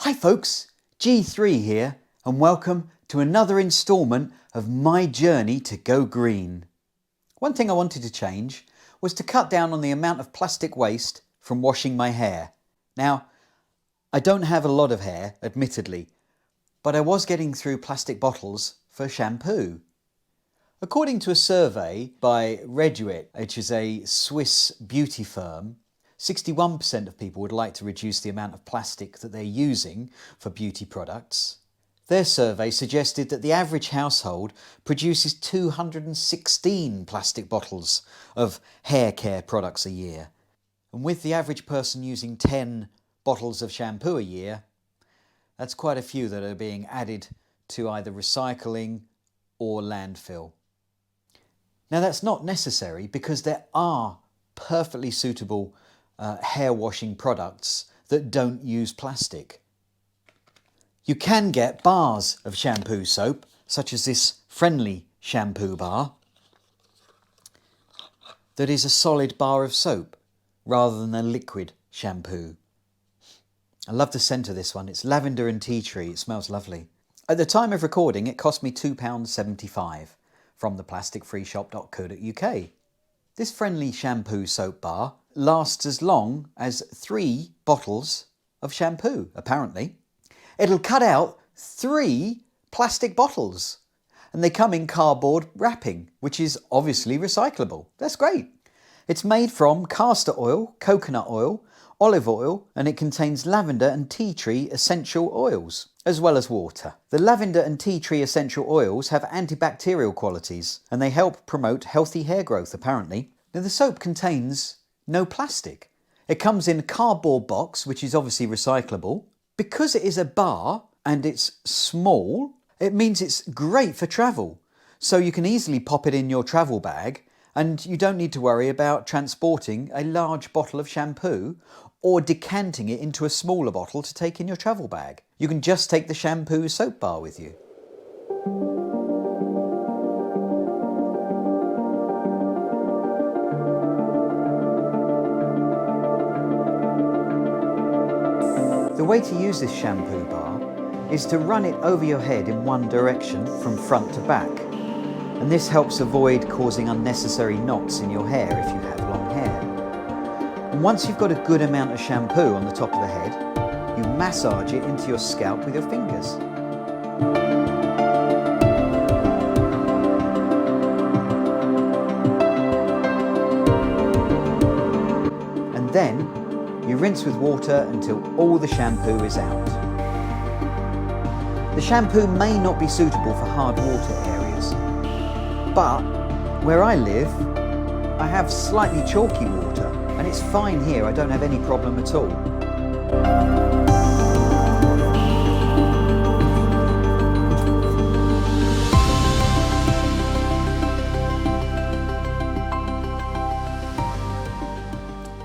Hi folks, G3 here and welcome to another instalment of my journey to go green. One thing I wanted to change was to cut down on the amount of plastic waste from washing my hair. Now, I don't have a lot of hair, admittedly, but I was getting through plastic bottles for shampoo. According to a survey by RÉDUIT, which is a Swiss beauty firm, 61% of people would like to reduce the amount of plastic that they're using for beauty products. Their survey suggested that the average household produces 216 plastic bottles of hair care products a year. And with the average person using 10 bottles of shampoo a year, that's quite a few that are being added to either recycling or landfill. Now that's not necessary because there are perfectly suitable hair washing products that don't use plastic. You can get bars of shampoo soap, such as this friendly shampoo bar, that is a solid bar of soap rather than a liquid shampoo. I love the scent of this one. It's lavender and tea tree. It smells lovely. At the time of recording, it cost me £2.75 from theplasticfreeshop.co.uk. This friendly shampoo soap bar lasts as long as 3 bottles of shampoo, apparently. It'll cut out 3 plastic bottles, and they come in cardboard wrapping, which is obviously recyclable. That's great. It's made from castor oil, coconut oil, olive oil, and it contains lavender and tea tree essential oils, as well as water. The lavender and tea tree essential oils have antibacterial qualities, and they help promote healthy hair growth, apparently. Now, the soap contains no plastic. It comes in a cardboard box, which is obviously recyclable. Because it is a bar and it's small, it means it's great for travel. So you can easily pop it in your travel bag and you don't need to worry about transporting a large bottle of shampoo or decanting it into a smaller bottle to take in your travel bag. You can just take the shampoo soap bar with you. The way to use this shampoo bar is to run it over your head in one direction from front to back. And this helps avoid causing unnecessary knots in your hair if you have long hair. And once you've got a good amount of shampoo on the top of the head, you massage it into your scalp with your fingers. And then you rinse with water until all the shampoo is out. The shampoo may not be suitable for hard water areas, but where I live, I have slightly chalky water and it's fine here. I don't have any problem at all.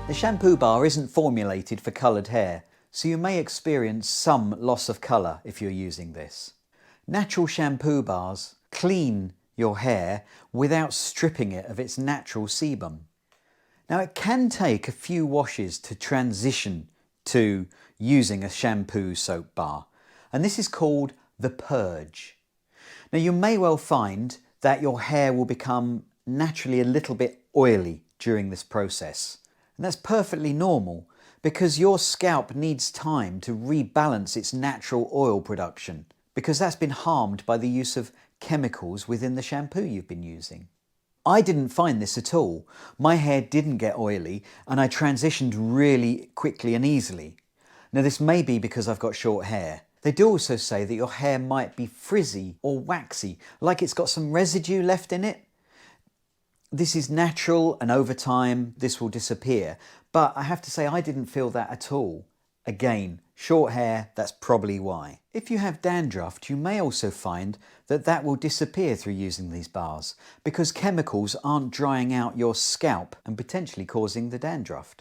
The shampoo bar isn't formulated for coloured hair, so you may experience some loss of colour if you're using this. Natural shampoo bars clean your hair without stripping it of its natural sebum. Now, it can take a few washes to transition to using a shampoo soap bar, and this is called the purge. Now, you may well find that your hair will become naturally a little bit oily during this process. And that's perfectly normal because your scalp needs time to rebalance its natural oil production because that's been harmed by the use of chemicals within the shampoo you've been using. I didn't find this at all. My hair didn't get oily and I transitioned really quickly and easily. Now, this may be because I've got short hair. They do also say that your hair might be frizzy or waxy, like it's got some residue left in it. This is natural and over time this will disappear, but I have to say I didn't feel that at all. Again, short hair, that's probably why. If you have dandruff, you may also find that that will disappear through using these bars because chemicals aren't drying out your scalp and potentially causing the dandruff.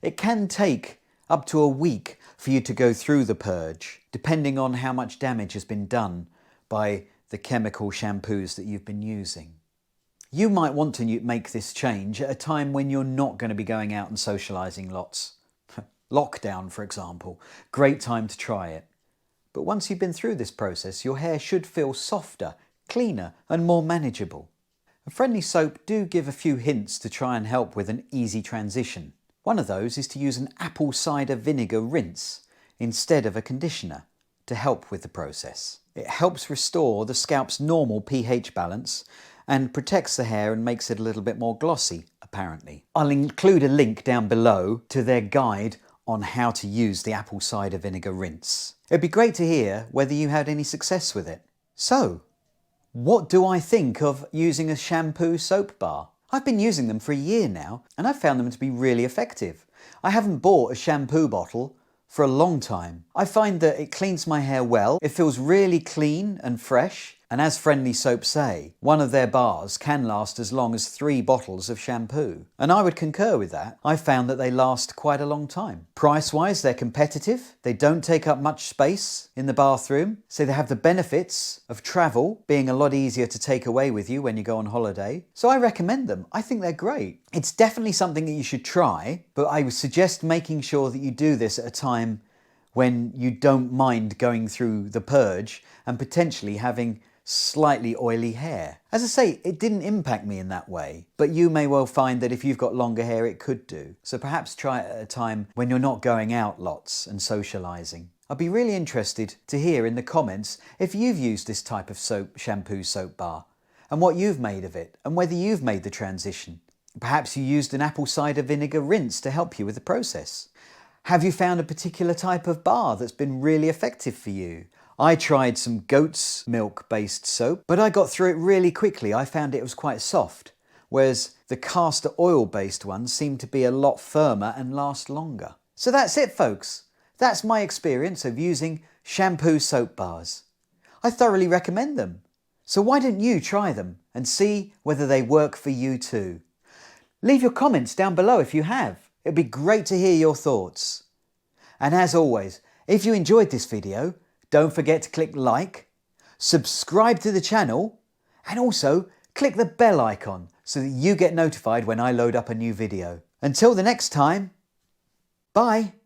It can take up to a week for you to go through the purge, depending on how much damage has been done by the chemical shampoos that you've been using. You might want to make this change at a time when you're not going to be going out and socialising lots. lockdown for example, great time to try it. But once you've been through this process, your hair should feel softer, cleaner and more manageable. A friendly soap do give a few hints to try and help with an easy transition. One of those is to use an apple cider vinegar rinse instead of a conditioner to help with the process. It helps restore the scalp's normal pH balance and protects the hair and makes it a little bit more glossy, apparently. I'll include a link down below to their guide on how to use the apple cider vinegar rinse. It'd be great to hear whether you had any success with it. So, what do I think of using a shampoo soap bar? I've been using them for a year now and I've found them to be really effective. I haven't bought a shampoo bottle for a long time. I find that it cleans my hair well, it feels really clean and fresh, and as Friendly Soap say, one of their bars can last as long as 3 bottles of shampoo. And I would concur with that. I've found that they last quite a long time. Price-wise, they're competitive. They don't take up much space in the bathroom, so they have the benefits of travel, being a lot easier to take away with you when you go on holiday. So I recommend them. I think they're great. It's definitely something that you should try, but I would suggest making sure that you do this at a time when you don't mind going through the purge and potentially having slightly oily hair. As I say, it didn't impact me in that way, but you may well find that if you've got longer hair it could do. So perhaps try it at a time when you're not going out lots and socialising. I'd be really interested to hear in the comments if you've used this type of shampoo soap bar and what you've made of it and whether you've made the transition. Perhaps you used an apple cider vinegar rinse to help you with the process. Have you found a particular type of bar that's been really effective for you? I tried some goat's milk based soap, but I got through it really quickly. I found it was quite soft, whereas the castor oil based ones seem to be a lot firmer and last longer. So that's it folks. That's my experience of using shampoo soap bars. I thoroughly recommend them. So why don't you try them and see whether they work for you too? Leave your comments down below if you have. It'd be great to hear your thoughts. And as always, if you enjoyed this video, don't forget to click like, subscribe to the channel, and also click the bell icon so that you get notified when I load up a new video. Until the next time, bye!